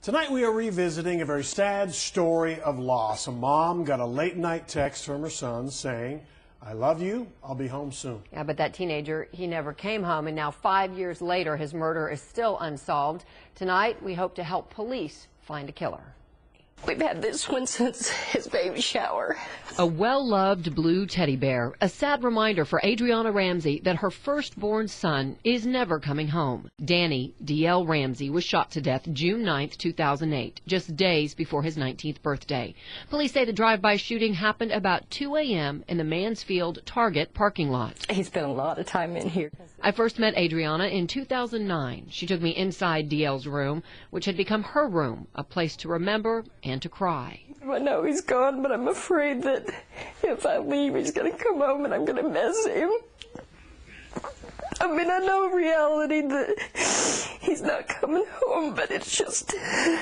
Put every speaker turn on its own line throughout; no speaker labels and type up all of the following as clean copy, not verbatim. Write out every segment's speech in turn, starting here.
Tonight we are revisiting a very sad story of loss. A mom got a late-night text from her son saying, "I love you, I'll be home soon."
Yeah, but that teenager, he never came home, and now 5 years later, his murder is still unsolved. Tonight, we hope to help police find a killer.
We've had this one since his baby shower.
A well-loved blue teddy bear, a sad reminder for Adriana Ramsey that her firstborn son is never coming home. Danny D.L. Ramsey was shot to death June 9, 2008, just days before his 19th birthday. Police say the drive-by shooting happened about 2 a.m. in the Mansfield Target parking lot.
He spent a lot of time in here.
I first met Adriana in 2009. She took me inside D.L.'s room, which had become her room, a place to remember and to cry.
I know he's gone, but I'm afraid that if I leave, he's going to come home and I'm going to miss him. I mean, I know in reality that he's not coming home, but it's just, I'm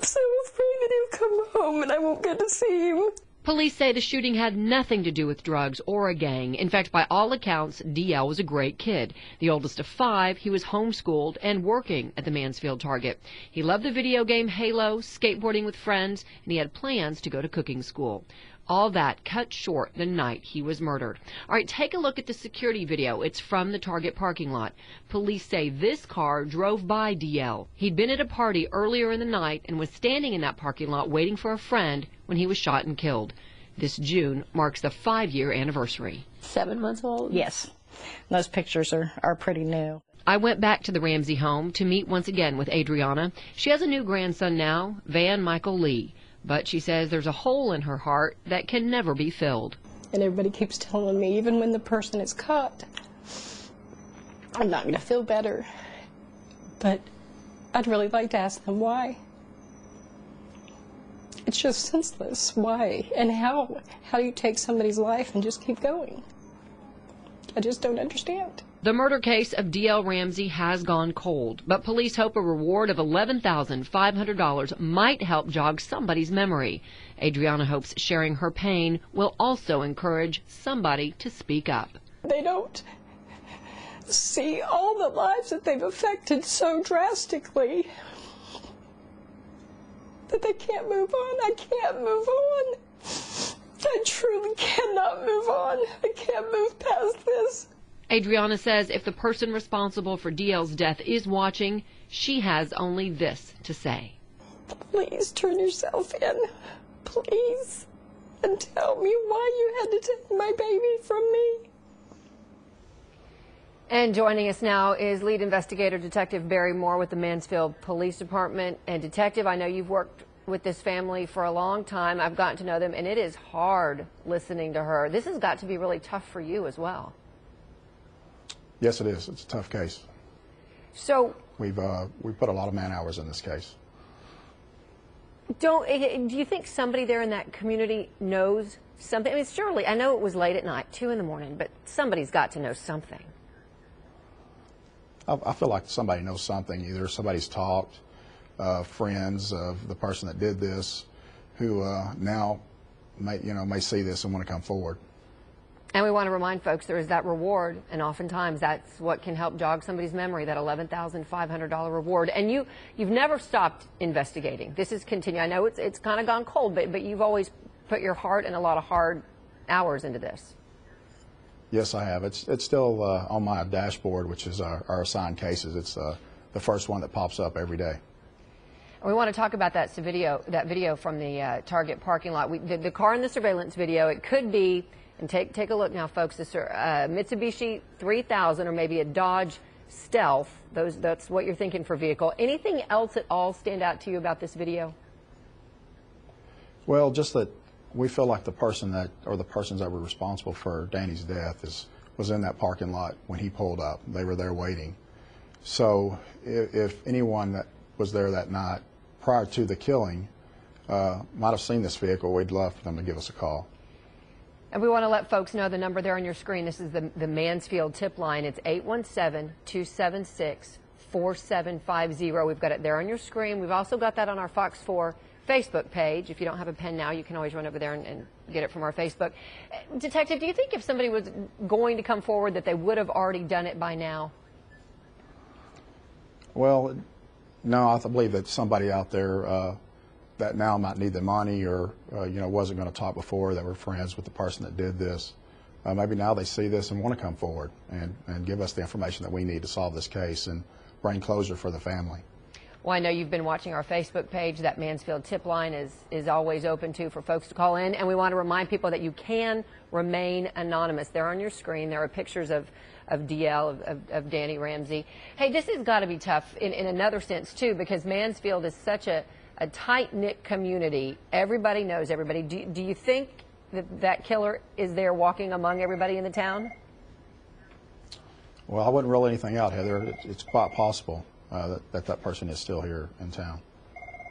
so afraid that he'll come home and I won't get to see him.
Police say the shooting had nothing to do with drugs or a gang. In fact, by all accounts, D.L. was a great kid. The oldest of 5, he was homeschooled and working at the Mansfield Target. He loved the video game Halo, skateboarding with friends, and he had plans to go to cooking school. All that cut short the night he was murdered. All right, take a look at the security video. It's from the Target parking lot. Police say this car drove by D.L. He'd been at a party earlier in the night and was standing in that parking lot waiting for a friend when he was shot and killed. This June marks the 5-year anniversary.
7 months old? Yes. Those pictures are pretty new.
I went back to the Ramsey home to meet once again with Adriana. She has a new grandson now, Van Michael Lee. But she says there's a hole in her heart that can never be filled.
And everybody keeps telling me, even when the person is caught, I'm not going to feel better. But I'd really like to ask them why. It's just senseless. Why? And how? How do you take somebody's life and just keep going? I just don't understand.
The murder case of D.L. Ramsey has gone cold, but police hope a reward of $11,500 might help jog somebody's memory. Adriana hopes sharing her pain will also encourage somebody to speak up.
They don't see all the lives that they've affected so drastically that they can't move on. I can't move on. I truly cannot move on. I can't move past this.
Adriana says if the person responsible for D.L.'s death is watching, she has only this to say.
Please turn yourself in, please, and tell me why you had to take my baby from me.
And joining us now is lead investigator Detective Barry Moore with the Mansfield Police Department. And Detective, I know you've worked with this family for a long time. I've gotten to know them, and it is hard listening to her. This has got to be really tough for you as well.
Yes, it is. It's a tough case.
So
we've put a lot of man hours in this case.
Do you think somebody there in that community knows something? I mean, surely, I know it was late at night, 2 in the morning, but somebody's got to know something.
I feel like somebody knows something. Either somebody's talked, friends of the person that did this, who now may see this and want to come forward.
And we want to remind folks there is that reward, and oftentimes that's what can help jog somebody's memory, that $11,500 reward. And you've never stopped investigating. This is continuing. I know it's kind of gone cold, but you've always put your heart and a lot of hard hours into this.
Yes, I have. It's still on my dashboard, which is our assigned cases. It's the first one that pops up every day.
We want to talk about that video from the Target parking lot. The car in the surveillance video, it could be. And take a look now, folks. This Mitsubishi 3000 or maybe a Dodge Stealth. That's what you're thinking for vehicle. Anything else at all stand out to you about this video?
Well, just that we feel like the person or the persons that were responsible for Danny's death was in that parking lot when he pulled up. They were there waiting. So if anyone that was there that night prior to the killing might have seen this vehicle, we'd love for them to give us a call.
And we want to let folks know the number there on your screen. This is the Mansfield tip line. It's 817-276-4750. We've got it there on your screen. We've also got that on our Fox 4 Facebook page. If you don't have a pen now, you can always run over there and get it from our Facebook. Detective, do you think if somebody was going to come forward that they would have already done it by now?
Well, No, I believe that somebody out there that now might need the money, or wasn't going to talk before, that were friends with the person that did this. Maybe now they see this and want to come forward and give us the information that we need to solve this case and bring closure for the family.
Well, I know you've been watching our Facebook page. That Mansfield tip line is always open for folks to call in. And we want to remind people that you can remain anonymous. They're on your screen. There are pictures of DL, of Danny Ramsey. Hey, this has got to be tough in another sense, too, because Mansfield is such a tight-knit community. Everybody knows everybody. Do you think that killer is there walking among everybody in the town?
Well, I wouldn't rule anything out, Heather. It's quite possible that person is still here in town.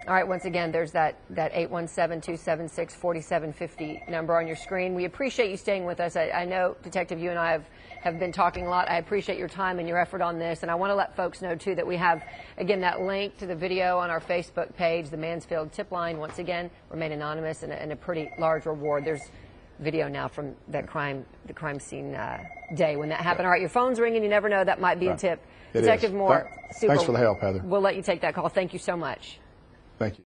All right, once again, there's that 817-276-4750 number on your screen. We appreciate you staying with us. I know, Detective, you and I have been talking a lot. I appreciate your time and your effort on this. And I want to let folks know, too, that we have, again, that link to the video on our Facebook page, the Mansfield tip line. Once again, remain anonymous, and a pretty large reward. There's video now from the crime scene day when that happened. All right, your phone's ringing. You never know. That might be a tip.
It
Detective
is.
Moore, super.
Thanks for the help, Heather.
We'll let you take that call. Thank you so much.
Thank you.